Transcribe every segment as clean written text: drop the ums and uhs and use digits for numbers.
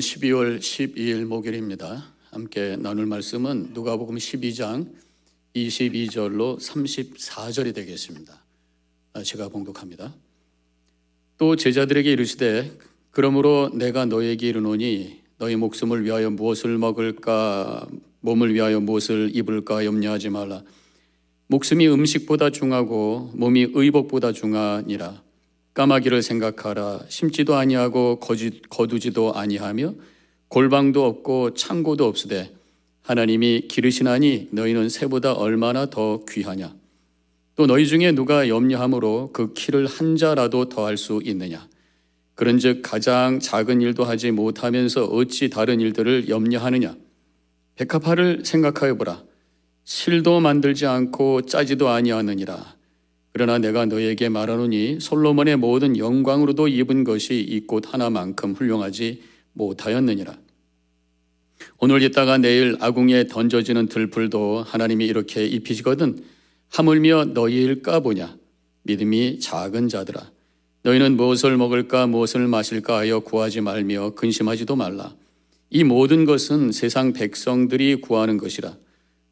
오늘은 12월 12일 목요일입니다. 함께 나눌 말씀은 누가복음 12장 22절로 34절이 되겠습니다. 제가 봉독합니다. 또 제자들에게 이르시되 그러므로 내가 너에게 이르노니 너희 목숨을 위하여 무엇을 먹을까 몸을 위하여 무엇을 입을까 염려하지 말라. 목숨이 음식보다 중하고 몸이 의복보다 중하니라. 까마귀를 생각하라. 심지도 아니하고 거두지도 아니하며 골방도 없고 창고도 없으되 하나님이 기르시나니 너희는 새보다 얼마나 더 귀하냐. 또 너희 중에 누가 염려함으로 그 키를 한 자라도 더할 수 있느냐. 그런즉 가장 작은 일도 하지 못하면서 어찌 다른 일들을 염려하느냐. 백합화를 생각하여 보라. 실도 만들지 않고 짜지도 아니하느니라. 그러나 내가 너에게 말하노니 솔로몬의 모든 영광으로도 입은 것이 이 꽃 하나만큼 훌륭하지 못하였느니라. 오늘 있다가 내일 아궁이에 던져지는 들풀도 하나님이 이렇게 입히시거든 하물며 너희일까 보냐. 믿음이 작은 자들아. 너희는 무엇을 먹을까 무엇을 마실까 하여 구하지 말며 근심하지도 말라. 이 모든 것은 세상 백성들이 구하는 것이라.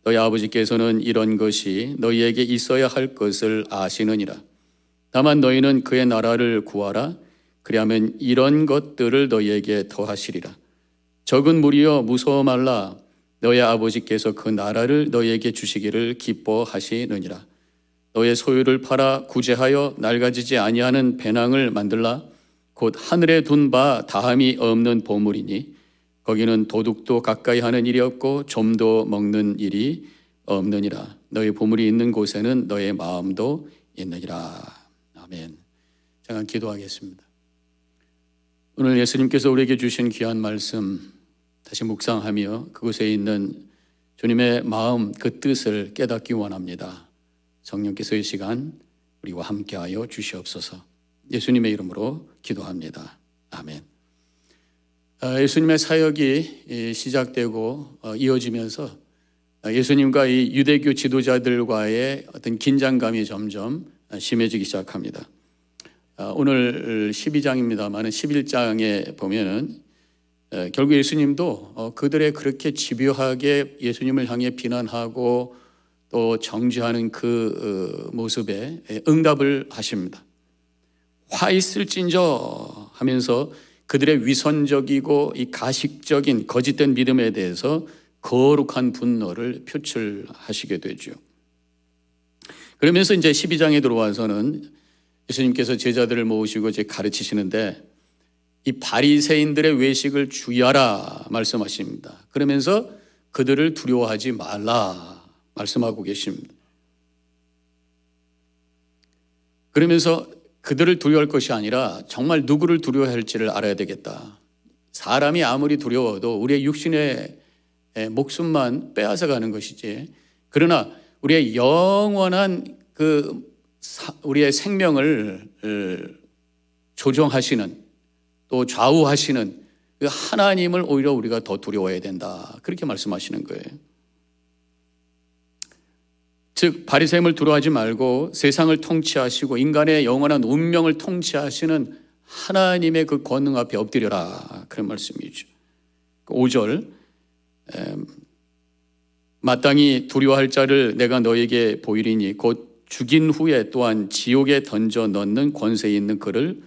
너희 아버지께서는 이런 것이 너희에게 있어야 할 것을 아시느니라. 다만 너희는 그의 나라를 구하라. 그리하면 이런 것들을 너희에게 더하시리라. 적은 무리여 무서워 말라. 너희 아버지께서 그 나라를 너희에게 주시기를 기뻐하시느니라. 너의 소유를 팔아 구제하여 낡아지지 아니하는 배낭을 만들라. 곧 하늘에 둔 바 다함이 없는 보물이니 거기는 도둑도 가까이 하는 일이 없고 좀도 먹는 일이 없느니라. 너희 보물이 있는 곳에는 너의 마음도 있느니라. 아멘. 잠깐 기도하겠습니다. 오늘 예수님께서 우리에게 주신 귀한 말씀 다시 묵상하며 그곳에 있는 주님의 마음 그 뜻을 깨닫기 원합니다. 성령께서 이 시간 우리와 함께하여 주시옵소서. 예수님의 이름으로 기도합니다. 아멘. 예수님의 사역이 시작되고 이어지면서 예수님과 이 유대교 지도자들과의 어떤 긴장감이 점점 심해지기 시작합니다. 오늘 12장입니다만 11장에 보면은 결국 예수님도 그들의 그렇게 집요하게 예수님을 향해 비난하고 또 정죄하는 그 모습에 응답을 하십니다. 화 있을진저 하면서 그들의 위선적이고 이 가식적인 거짓된 믿음에 대해서 거룩한 분노를 표출하시게 되죠. 그러면서 이제 12장에 들어와서는 예수님께서 제자들을 모으시고 이제 가르치시는데 이 바리새인들의 외식을 주의하라 말씀하십니다. 그러면서 그들을 두려워하지 말라 말씀하고 계십니다. 그러면서 그들을 두려워할 것이 아니라 정말 누구를 두려워할지를 알아야 되겠다. 사람이 아무리 두려워도 우리의 육신의 목숨만 빼앗아 가는 것이지. 그러나 우리의 영원한 우리의 생명을 조정하시는 또 좌우하시는 그 하나님을 오히려 우리가 더 두려워해야 된다. 그렇게 말씀하시는 거예요. 즉 바리새임을 두려워하지 말고 세상을 통치하시고 인간의 영원한 운명을 통치하시는 하나님의 그 권능 앞에 엎드려라. 그런 말씀이죠. 5절 마땅히 두려워할 자를 내가 너에게 보이리니 곧 죽인 후에 또한 지옥에 던져 넣는 권세 있는 그를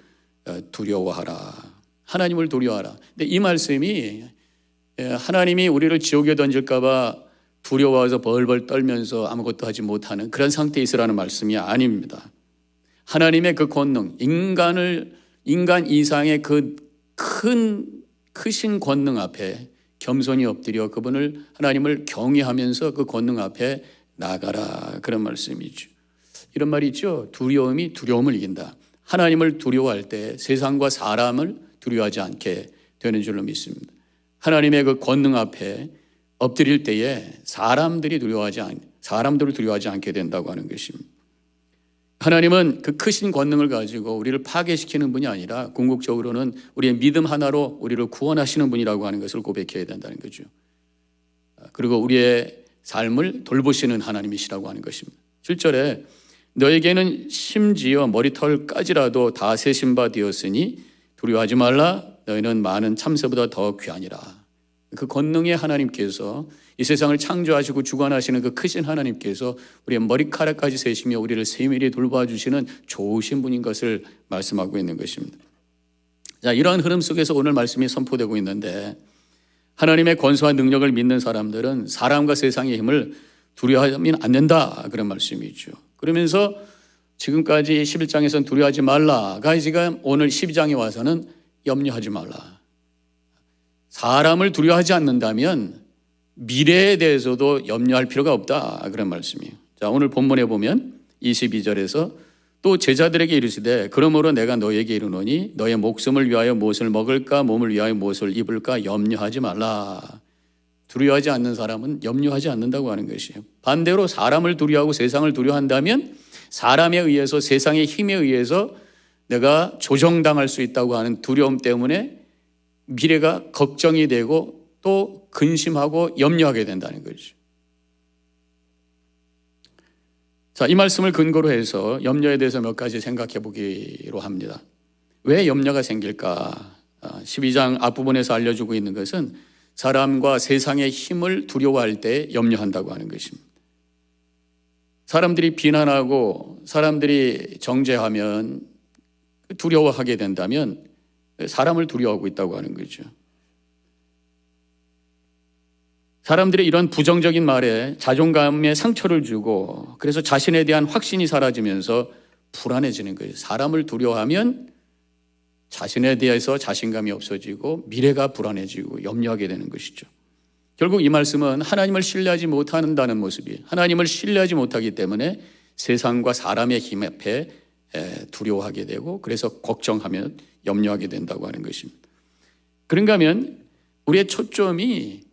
두려워하라. 하나님을 두려워하라. 근데 이 말씀이 하나님이 우리를 지옥에 던질까 봐 두려워서 벌벌 떨면서 아무것도 하지 못하는 그런 상태에 있으라는 말씀이 아닙니다. 하나님의 그 권능, 인간 이상의 그 크신 권능 앞에 겸손히 엎드려 그분을 하나님을 경외하면서 그 권능 앞에 나가라. 그런 말씀이죠. 이런 말이 있죠. 두려움이 두려움을 이긴다. 하나님을 두려워할 때 세상과 사람을 두려워하지 않게 되는 줄로 믿습니다. 하나님의 그 권능 앞에 엎드릴 때에 사람들을 두려워하지 않게 된다고 하는 것입니다. 하나님은 그 크신 권능을 가지고 우리를 파괴시키는 분이 아니라 궁극적으로는 우리의 믿음 하나로 우리를 구원하시는 분이라고 하는 것을 고백해야 된다는 거죠. 그리고 우리의 삶을 돌보시는 하나님이시라고 하는 것입니다. 7절에 너에게는 심지어 머리털까지라도 다 세신 바 되었으니 두려워하지 말라. 너희는 많은 참새보다 더 귀하니라. 그 권능의 하나님께서, 이 세상을 창조하시고 주관하시는 그 크신 하나님께서 우리의 머리카락까지 세시며 우리를 세밀히 돌봐주시는 좋으신 분인 것을 말씀하고 있는 것입니다. 자, 이러한 흐름 속에서 오늘 말씀이 선포되고 있는데, 하나님의 권세와 능력을 믿는 사람들은 사람과 세상의 힘을 두려워하면 안 된다, 그런 말씀이죠. 그러면서 지금까지 11장에서는 두려워하지 말라가 지금 오늘 12장에 와서는 염려하지 말라. 사람을 두려워하지 않는다면 미래에 대해서도 염려할 필요가 없다, 그런 말씀이에요. 자, 오늘 본문에 보면 22절에서 또 제자들에게 이르시되 그러므로 내가 너에게 이르노니 너의 목숨을 위하여 무엇을 먹을까 몸을 위하여 무엇을 입을까 염려하지 말라. 두려워하지 않는 사람은 염려하지 않는다고 하는 것이에요. 반대로 사람을 두려워하고 세상을 두려워한다면 사람에 의해서, 세상의 힘에 의해서 내가 조정당할 수 있다고 하는 두려움 때문에 미래가 걱정이 되고 또 근심하고 염려하게 된다는 거죠. 자, 이 말씀을 근거로 해서 염려에 대해서 몇 가지 생각해 보기로 합니다. 왜 염려가 생길까? 12장 앞부분에서 알려주고 있는 것은 사람과 세상의 힘을 두려워할 때 염려한다고 하는 것입니다. 사람들이 비난하고 사람들이 정죄하면, 두려워하게 된다면 사람을 두려워하고 있다고 하는 거죠. 사람들이 이런 부정적인 말에 자존감에 상처를 주고 그래서 자신에 대한 확신이 사라지면서 불안해지는 거예요. 사람을 두려워하면 자신에 대해서 자신감이 없어지고 미래가 불안해지고 염려하게 되는 것이죠. 결국 이 말씀은 하나님을 신뢰하지 못한다는 모습이에요. 하나님을 신뢰하지 못하기 때문에 세상과 사람의 힘 앞에 두려워하게 되고 그래서 걱정하면 염려하게 된다고 하는 것입니다. 그런가 하면 우리의 초점이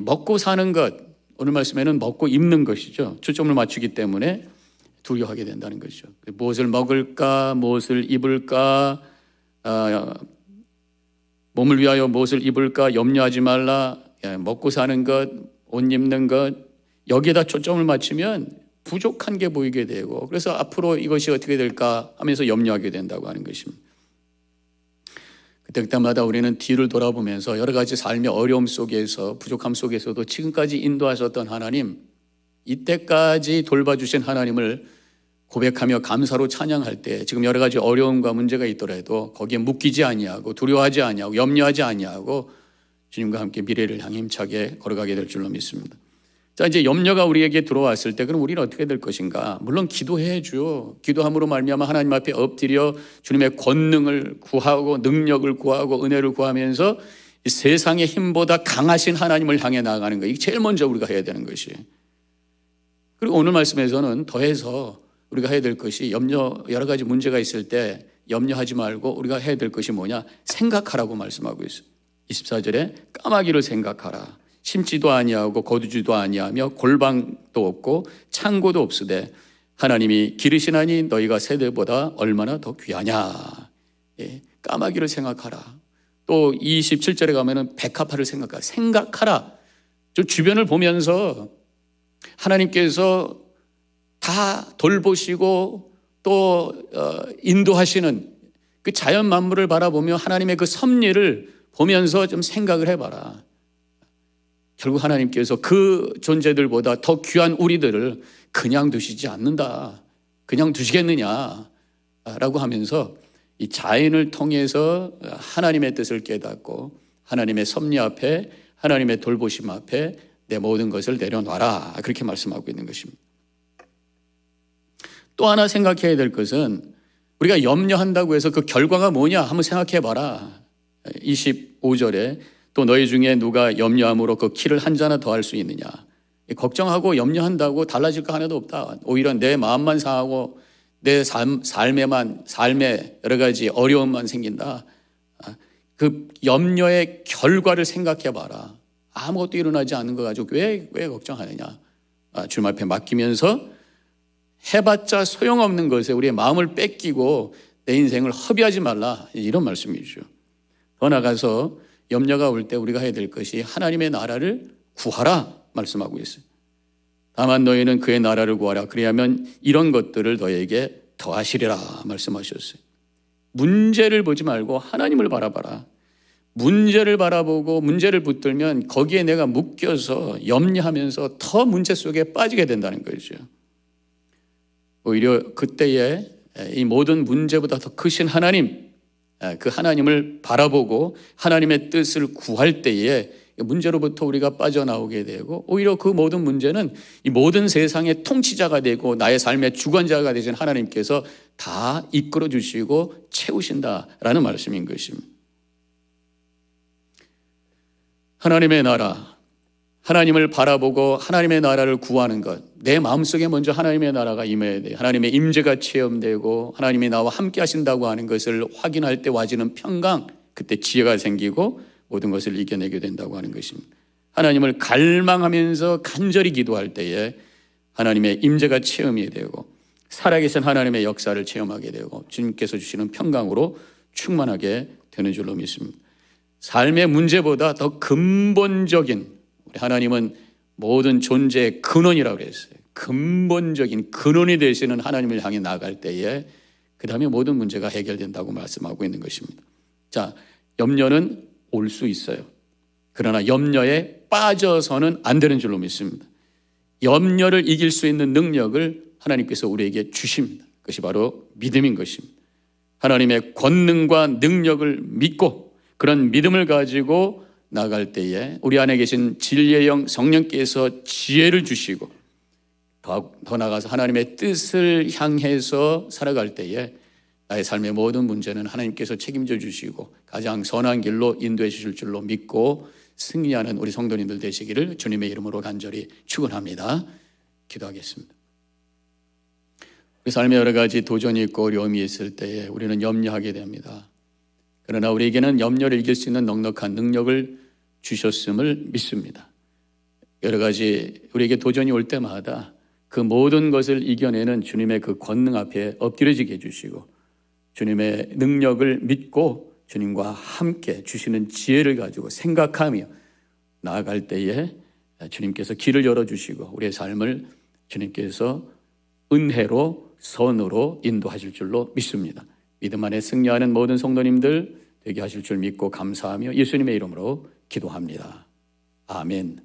먹고 사는 것, 오늘 말씀에는 먹고 입는 것이죠. 초점을 맞추기 때문에 두려워하게 된다는 것이죠. 무엇을 먹을까, 무엇을 입을까, 몸을 위하여 무엇을 입을까 염려하지 말라. 먹고 사는 것, 옷 입는 것, 여기에다 초점을 맞추면 부족한 게 보이게 되고 그래서 앞으로 이것이 어떻게 될까 하면서 염려하게 된다고 하는 것입니다. 그때마다 우리는 뒤를 돌아보면서 여러 가지 삶의 어려움 속에서, 부족함 속에서도 지금까지 인도하셨던 하나님, 이때까지 돌봐주신 하나님을 고백하며 감사로 찬양할 때 지금 여러 가지 어려움과 문제가 있더라도 거기에 묶이지 아니하고 두려워하지 아니하고 염려하지 아니하고 주님과 함께 미래를 향해 힘차게 걸어가게 될 줄로 믿습니다. 자, 이제 염려가 우리에게 들어왔을 때 그럼 우리는 어떻게 될 것인가? 물론 기도해야죠. 기도함으로 말미암아 하나님 앞에 엎드려 주님의 권능을 구하고 능력을 구하고 은혜를 구하면서 이 세상의 힘보다 강하신 하나님을 향해 나아가는 거, 이게 제일 먼저 우리가 해야 되는 것이에요. 그리고 오늘 말씀에서는 더해서 우리가 해야 될 것이 여러 가지 문제가 있을 때 염려하지 말고 우리가 해야 될 것이 뭐냐? 생각하라고 말씀하고 있어요. 24절에 까마귀를 생각하라. 심지도 아니하고 거두지도 아니하며 골방도 없고 창고도 없으되 하나님이 기르시나니 너희가 새들보다 얼마나 더 귀하냐. 까마귀를 생각하라. 또 27절에 가면은 백합화를 생각하라. 저 주변을 보면서 하나님께서 다 돌보시고 또 인도하시는 그 자연 만물을 바라보며 하나님의 그 섭리를 보면서 좀 생각을 해봐라. 결국 하나님께서 그 존재들보다 더 귀한 우리들을 그냥 두시지 않는다. 그냥 두시겠느냐 라고 하면서 이 자연을 통해서 하나님의 뜻을 깨닫고 하나님의 섭리 앞에, 하나님의 돌보심 앞에 내 모든 것을 내려놔라, 그렇게 말씀하고 있는 것입니다. 또 하나 생각해야 될 것은 우리가 염려한다고 해서 그 결과가 뭐냐 한번 생각해 봐라. 25절에 또 너희 중에 누가 염려함으로 그 키를 한 자나 더 할 수 있느냐. 걱정하고 염려한다고 달라질 거 하나도 없다. 오히려 내 마음만 상하고 내 삶에 여러 가지 어려움만 생긴다. 그 염려의 결과를 생각해 봐라. 아무것도 일어나지 않는 거 가지고 왜 걱정하느냐. 주님 앞에 맡기면서 해봤자 소용없는 것에 우리의 마음을 뺏기고 내 인생을 허비하지 말라, 이런 말씀이죠. 더 나가서 염려가 올 때 우리가 해야 될 것이 하나님의 나라를 구하라 말씀하고 있어요. 다만 너희는 그의 나라를 구하라. 그래야면 이런 것들을 너에게 더하시리라 말씀하셨어요. 문제를 보지 말고 하나님을 바라봐라. 문제를 바라보고 문제를 붙들면 거기에 내가 묶여서 염려하면서 더 문제 속에 빠지게 된다는 거죠. 오히려 그때에 이 모든 문제보다 더 크신 하나님, 그 하나님을 바라보고 하나님의 뜻을 구할 때에 문제로부터 우리가 빠져나오게 되고, 오히려 그 모든 문제는 이 모든 세상의 통치자가 되고 나의 삶의 주관자가 되신 하나님께서 다 이끌어 주시고 채우신다라는 말씀인 것입니다. 하나님의 나라, 하나님을 바라보고 하나님의 나라를 구하는 것, 내 마음속에 먼저 하나님의 나라가 임해야 돼요. 하나님의 임재가 체험되고 하나님이 나와 함께 하신다고 하는 것을 확인할 때 와지는 평강, 그때 지혜가 생기고 모든 것을 이겨내게 된다고 하는 것입니다. 하나님을 갈망하면서 간절히 기도할 때에 하나님의 임재가 체험이 되고 살아계신 하나님의 역사를 체험하게 되고 주님께서 주시는 평강으로 충만하게 되는 줄로 믿습니다. 삶의 문제보다 더 근본적인, 우리 하나님은 모든 존재의 근원이라고 그랬어요. 근본적인 근원이 되시는 하나님을 향해 나아갈 때에 그 다음에 모든 문제가 해결된다고 말씀하고 있는 것입니다. 자, 염려는 올 수 있어요. 그러나 염려에 빠져서는 안 되는 줄로 믿습니다. 염려를 이길 수 있는 능력을 하나님께서 우리에게 주십니다. 그것이 바로 믿음인 것입니다. 하나님의 권능과 능력을 믿고 그런 믿음을 가지고 나갈 때에 우리 안에 계신 진리의 영 성령께서 지혜를 주시고 더 나아가서 하나님의 뜻을 향해서 살아갈 때에 나의 삶의 모든 문제는 하나님께서 책임져 주시고 가장 선한 길로 인도해 주실 줄로 믿고 승리하는 우리 성도님들 되시기를 주님의 이름으로 간절히 축원합니다. 기도하겠습니다. 우리 삶에 여러 가지 도전이 있고 어려움이 있을 때에 우리는 염려하게 됩니다. 그러나 우리에게는 염려를 이길 수 있는 넉넉한 능력을 주셨음을 믿습니다. 여러 가지 우리에게 도전이 올 때마다 그 모든 것을 이겨내는 주님의 그 권능 앞에 엎드려지게 해주시고 주님의 능력을 믿고 주님과 함께 주시는 지혜를 가지고 생각하며 나아갈 때에 주님께서 길을 열어주시고 우리의 삶을 주님께서 은혜로 선으로 인도하실 줄로 믿습니다. 믿음 안에 승리하는 모든 성도님들 되게 하실 줄 믿고 감사하며 예수님의 이름으로 기도합니다. 아멘.